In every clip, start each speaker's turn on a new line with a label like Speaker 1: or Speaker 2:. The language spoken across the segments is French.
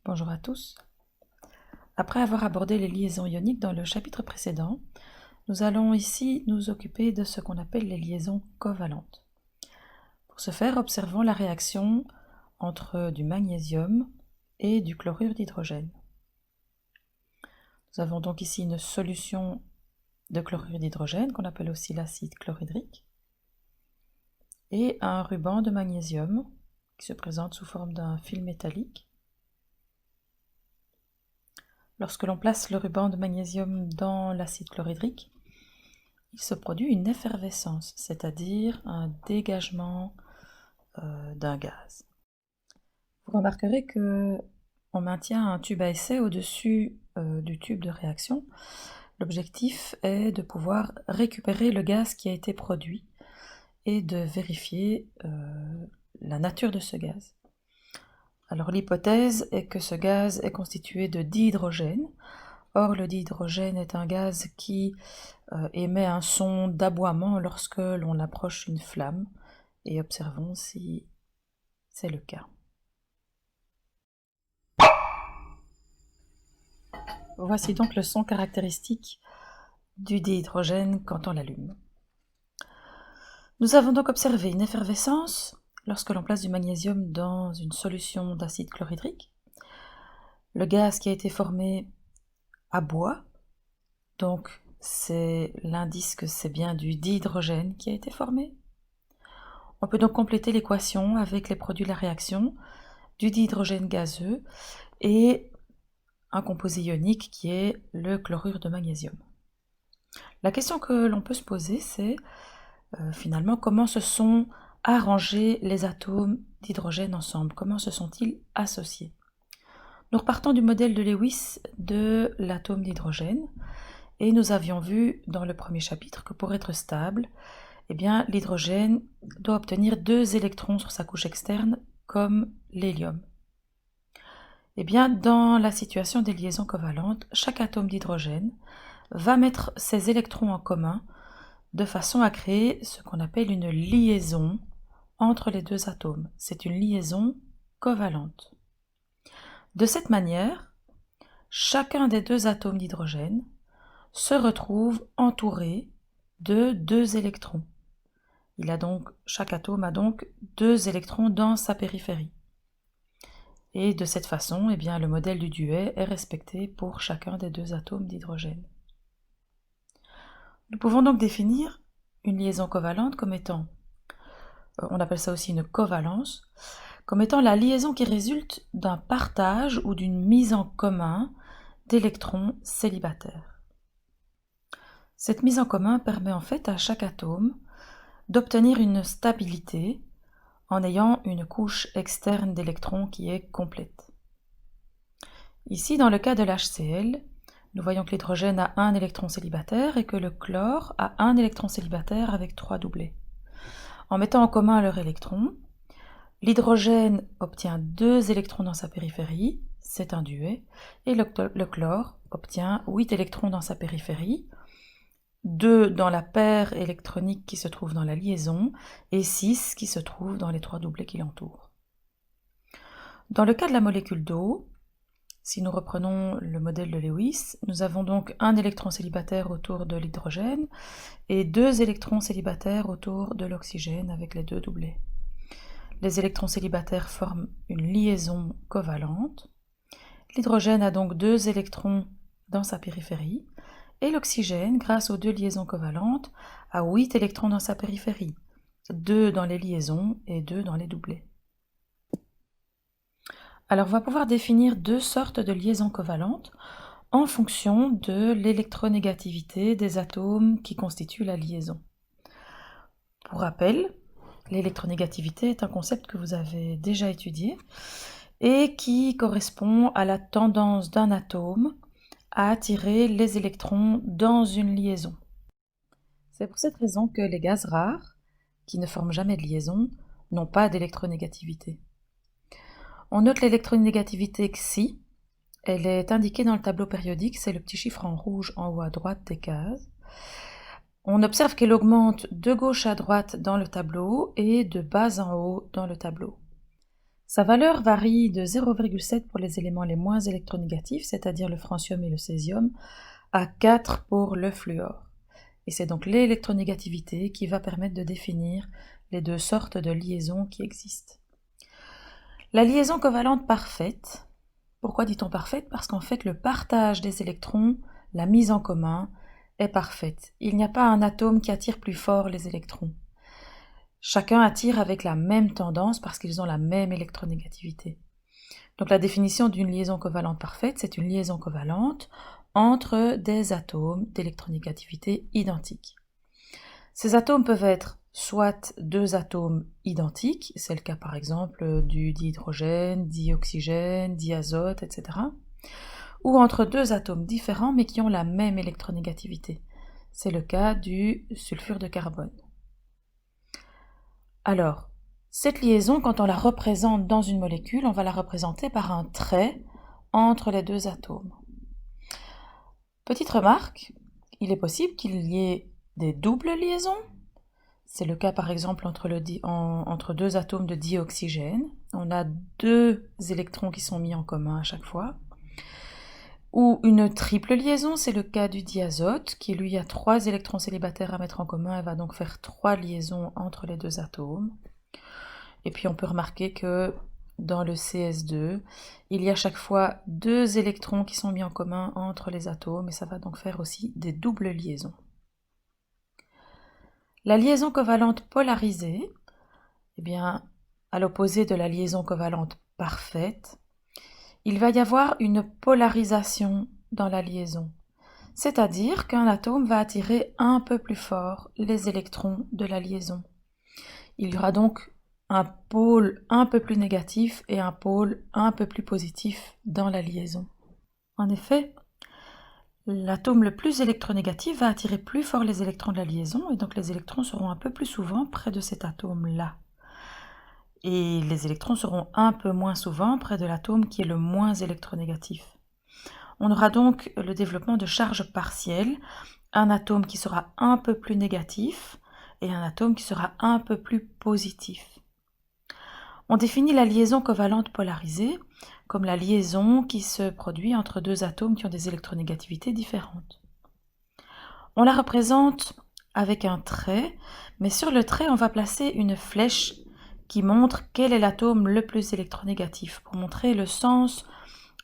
Speaker 1: Bonjour à tous. Après avoir abordé les liaisons ioniques dans le chapitre précédent, nous allons ici nous occuper de ce qu'on appelle les liaisons covalentes. Pour ce faire, observons la réaction entre du magnésium et du chlorure d'hydrogène. Nous avons donc ici une solution de chlorure d'hydrogène qu'on appelle aussi l'acide chlorhydrique et un ruban de magnésium qui se présente sous forme d'un fil métallique. Lorsque l'on place le ruban de magnésium dans l'acide chlorhydrique, il se produit une effervescence, c'est-à-dire un dégagement d'un gaz. Vous remarquerez que on maintient un tube à essai au-dessus du tube de réaction. L'objectif est de pouvoir récupérer le gaz qui a été produit et de vérifier la nature de ce gaz. Alors l'hypothèse est que ce gaz est constitué de dihydrogène. Or le dihydrogène est un gaz qui émet un son d'aboiement lorsque l'on approche une flamme, et observons si c'est le cas. Voici donc le son caractéristique du dihydrogène quand on l'allume. Nous avons donc observé une effervescence lorsque l'on place du magnésium dans une solution d'acide chlorhydrique. Le gaz qui a été formé aboie, donc c'est l'indice que c'est bien du dihydrogène qui a été formé. On peut donc compléter l'équation avec les produits de la réaction, du dihydrogène gazeux et un composé ionique qui est le chlorure de magnésium. La question que l'on peut se poser, c'est finalement comment se sont arrangés les atomes d'hydrogène ensemble, comment se sont-ils associés. Nous repartons du modèle de Lewis de l'atome d'hydrogène et nous avions vu dans le premier chapitre que pour être stable, l'hydrogène doit obtenir 2 électrons sur sa couche externe comme l'hélium. Dans la situation des liaisons covalentes, chaque atome d'hydrogène va mettre ses électrons en commun de façon à créer ce qu'on appelle une liaison entre les deux atomes. C'est une liaison covalente. De cette manière, chacun des 2 atomes d'hydrogène se retrouve entouré de 2 électrons. Chaque atome a donc 2 électrons dans sa périphérie. Et de cette façon, le modèle du duet est respecté pour chacun des 2 atomes d'hydrogène. Nous pouvons donc définir une liaison covalente comme étant, on appelle ça aussi une covalence, comme étant la liaison qui résulte d'un partage ou d'une mise en commun d'électrons célibataires. Cette mise en commun permet en fait à chaque atome d'obtenir une stabilité en ayant une couche externe d'électrons qui est complète. Ici, dans le cas de l'HCl, nous voyons que l'hydrogène a 1 électron célibataire et que le chlore a 1 électron célibataire avec 3 doublets. En mettant en commun leurs électrons, l'hydrogène obtient 2 électrons dans sa périphérie, c'est un duet, et le chlore obtient 8 électrons dans sa périphérie, 2 dans la paire électronique qui se trouve dans la liaison et 6 qui se trouvent dans les 3 doublets qui l'entourent. Dans le cas de la molécule d'eau, si nous reprenons le modèle de Lewis, nous avons donc 1 électron célibataire autour de l'hydrogène et 2 électrons célibataires autour de l'oxygène avec les 2 doublets. Les électrons célibataires forment une liaison covalente. L'hydrogène a donc 2 électrons dans sa périphérie et l'oxygène, grâce aux 2 liaisons covalentes, a 8 électrons dans sa périphérie, 2 dans les liaisons et 2 dans les doublets. Alors on va pouvoir définir 2 sortes de liaisons covalentes en fonction de l'électronégativité des atomes qui constituent la liaison. Pour rappel, l'électronégativité est un concept que vous avez déjà étudié et qui correspond à la tendance d'un atome à attirer les électrons dans une liaison. C'est pour cette raison que les gaz rares, qui ne forment jamais de liaison, n'ont pas d'électronégativité. On note l'électronégativité Xi, elle est indiquée dans le tableau périodique, c'est le petit chiffre en rouge en haut à droite des cases. On observe qu'elle augmente de gauche à droite dans le tableau et de bas en haut dans le tableau. Sa valeur varie de 0,7 pour les éléments les moins électronégatifs, c'est-à-dire le francium et le césium, à 4 pour le fluor. Et c'est donc l'électronégativité qui va permettre de définir les deux sortes de liaisons qui existent. La liaison covalente parfaite, pourquoi dit-on parfaite? Parce qu'en fait le partage des électrons, la mise en commun, est parfaite. Il n'y a pas un atome qui attire plus fort les électrons. Chacun attire avec la même tendance parce qu'ils ont la même électronégativité. Donc la définition d'une liaison covalente parfaite, c'est une liaison covalente entre des atomes d'électronégativité identiques. Ces atomes peuvent être soit deux atomes identiques, c'est le cas par exemple du dihydrogène, dioxygène, diazote, etc. Ou entre deux atomes différents mais qui ont la même électronégativité. C'est le cas du sulfure de carbone. Alors, cette liaison, quand on la représente dans une molécule, on va la représenter par un trait entre les deux atomes. Petite remarque, il est possible qu'il y ait des doubles liaisons. C'est le cas par exemple entre deux atomes de dioxygène. On a deux électrons qui sont mis en commun à chaque fois. Ou une triple liaison, c'est le cas du diazote, qui lui a 3 électrons célibataires à mettre en commun et va donc faire 3 liaisons entre les deux atomes. Et puis on peut remarquer que dans le CS2, il y a chaque fois 2 électrons qui sont mis en commun entre les atomes et ça va donc faire aussi des doubles liaisons. La liaison covalente polarisée, eh bien, à l'opposé de la liaison covalente parfaite, il va y avoir une polarisation dans la liaison, c'est-à-dire qu'un atome va attirer un peu plus fort les électrons de la liaison. Il y aura donc un pôle un peu plus négatif et un pôle un peu plus positif dans la liaison. En effet, l'atome le plus électronégatif va attirer plus fort les électrons de la liaison et donc les électrons seront un peu plus souvent près de cet atome-là. Et les électrons seront un peu moins souvent près de l'atome qui est le moins électronégatif. On aura donc le développement de charges partielles, un atome qui sera un peu plus négatif et un atome qui sera un peu plus positif. On définit la liaison covalente polarisée comme la liaison qui se produit entre deux atomes qui ont des électronégativités différentes. On la représente avec un trait, mais sur le trait, on va placer une flèche qui montre quel est l'atome le plus électronégatif, pour montrer le sens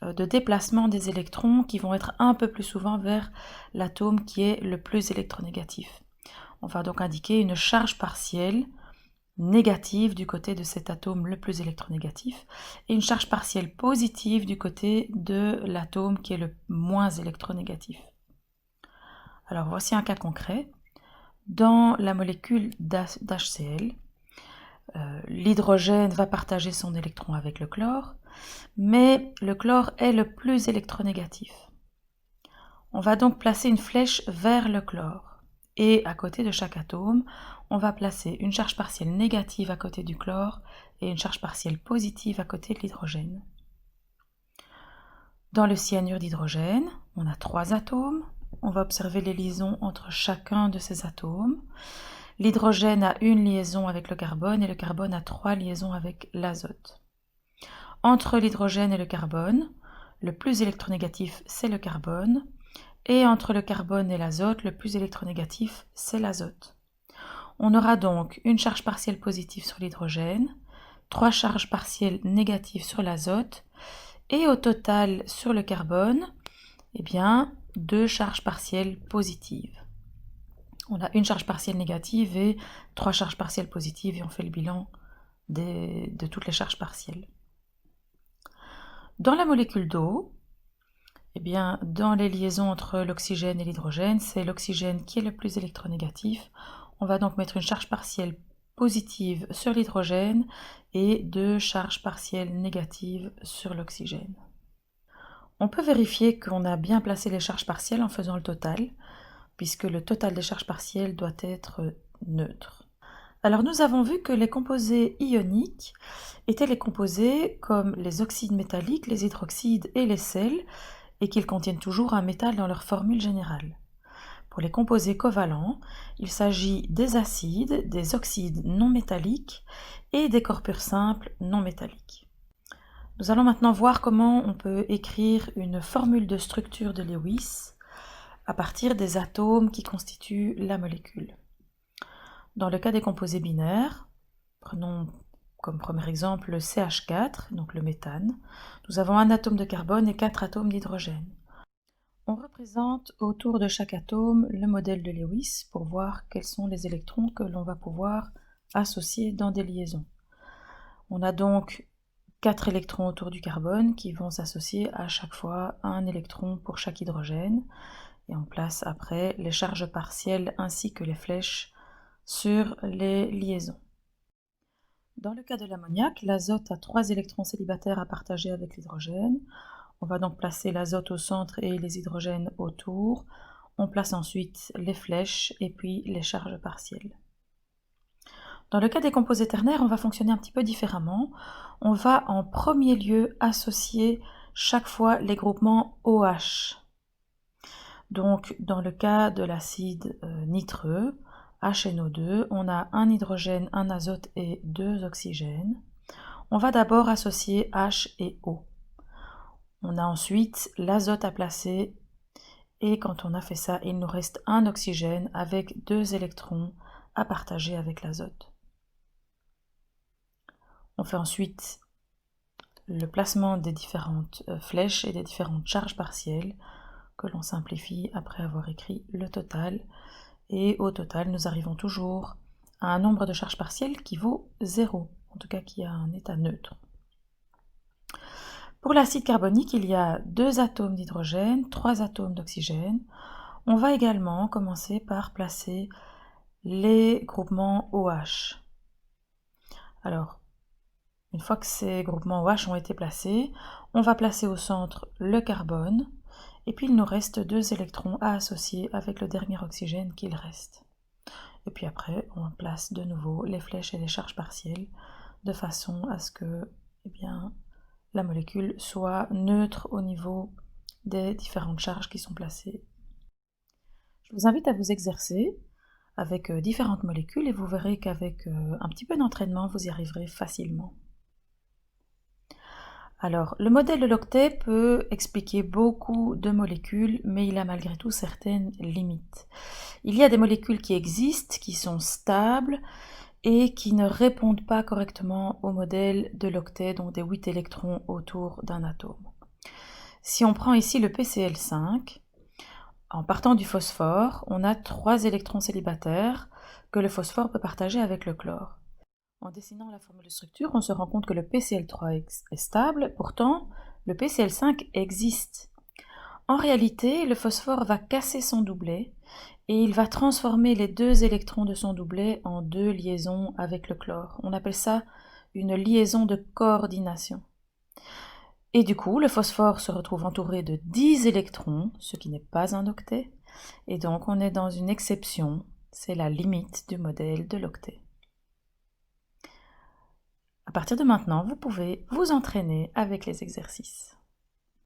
Speaker 1: de déplacement des électrons qui vont être un peu plus souvent vers l'atome qui est le plus électronégatif. On va donc indiquer une charge partielle négative du côté de cet atome le plus électronégatif et une charge partielle positive du côté de l'atome qui est le moins électronégatif. Alors voici un cas concret. Dans la molécule d'HCl, l'hydrogène va partager son électron avec le chlore, mais le chlore est le plus électronégatif. On va donc placer une flèche vers le chlore. Et à côté de chaque atome, on va placer une charge partielle négative à côté du chlore et une charge partielle positive à côté de l'hydrogène. Dans le cyanure d'hydrogène, on a 3 atomes. On va observer les liaisons entre chacun de ces atomes. L'hydrogène a une liaison avec le carbone et le carbone a 3 liaisons avec l'azote. Entre l'hydrogène et le carbone, le plus électronégatif, c'est le carbone. Et entre le carbone et l'azote, le plus électronégatif, c'est l'azote. On aura donc une charge partielle positive sur l'hydrogène, 3 charges partielles négatives sur l'azote, et au total sur le carbone, eh bien, 2 charges partielles positives. On a une charge partielle négative et 3 charges partielles positives, et on fait le bilan de toutes les charges partielles. Dans la molécule d'eau, eh bien, dans les liaisons entre l'oxygène et l'hydrogène, c'est l'oxygène qui est le plus électronégatif. On va donc mettre une charge partielle positive sur l'hydrogène et 2 charges partielles négatives sur l'oxygène. On peut vérifier qu'on a bien placé les charges partielles en faisant le total, puisque le total des charges partielles doit être neutre. Alors nous avons vu que les composés ioniques étaient les composés comme les oxydes métalliques, les hydroxydes et les sels, et qu'ils contiennent toujours un métal dans leur formule générale. Pour les composés covalents, il s'agit des acides, des oxydes non métalliques et des corpures simples non métalliques. Nous allons maintenant voir comment on peut écrire une formule de structure de Lewis à partir des atomes qui constituent la molécule. Dans le cas des composés binaires, prenons comme premier exemple le CH4, donc le méthane. Nous avons un atome de carbone et 4 atomes d'hydrogène. On représente autour de chaque atome le modèle de Lewis pour voir quels sont les électrons que l'on va pouvoir associer dans des liaisons. On a donc 4 électrons autour du carbone qui vont s'associer à chaque fois à un électron pour chaque hydrogène. Et on place après les charges partielles ainsi que les flèches sur les liaisons. Dans le cas de l'ammoniac, l'azote a 3 électrons célibataires à partager avec l'hydrogène. On va donc placer l'azote au centre et les hydrogènes autour. On place ensuite les flèches et puis les charges partielles. Dans le cas des composés ternaires, on va fonctionner un petit peu différemment. On va en premier lieu associer chaque fois les groupements OH. Donc, dans le cas de l'acide nitreux, HNO2, on a un hydrogène, un azote et 2 oxygènes. On va d'abord associer H et O. On a ensuite l'azote à placer et quand on a fait ça, il nous reste un oxygène avec 2 électrons à partager avec l'azote. On fait ensuite le placement des différentes flèches et des différentes charges partielles que l'on simplifie après avoir écrit le total. Et au total, nous arrivons toujours à un nombre de charges partielles qui vaut 0, en tout cas qui a un état neutre. Pour l'acide carbonique, il y a 2 atomes d'hydrogène, 3 atomes d'oxygène. On va également commencer par placer les groupements OH. Alors, une fois que ces groupements OH ont été placés, on va placer au centre le carbone, et puis il nous reste 2 électrons à associer avec le dernier oxygène qu'il reste. Et puis après, on place de nouveau les flèches et les charges partielles, de façon à ce que la molécule soit neutre au niveau des différentes charges qui sont placées. Je vous invite à vous exercer avec différentes molécules et vous verrez qu'avec un petit peu d'entraînement, vous y arriverez facilement. Alors, le modèle de l'octet peut expliquer beaucoup de molécules, mais il a malgré tout certaines limites. Il y a des molécules qui existent, qui sont stables et qui ne répondent pas correctement au modèle de l'octet, donc des 8 électrons autour d'un atome. Si on prend ici le PCl5, en partant du phosphore, on a 3 électrons célibataires que le phosphore peut partager avec le chlore. En dessinant la formule de structure, on se rend compte que le PCl3 est stable, pourtant le PCl5 existe. En réalité, le phosphore va casser son doublet et il va transformer les 2 électrons de son doublet en 2 liaisons avec le chlore. On appelle ça une liaison de coordination. Et du coup, le phosphore se retrouve entouré de 10 électrons, ce qui n'est pas un octet, et donc on est dans une exception, c'est la limite du modèle de l'octet. À partir de maintenant, vous pouvez vous entraîner avec les exercices.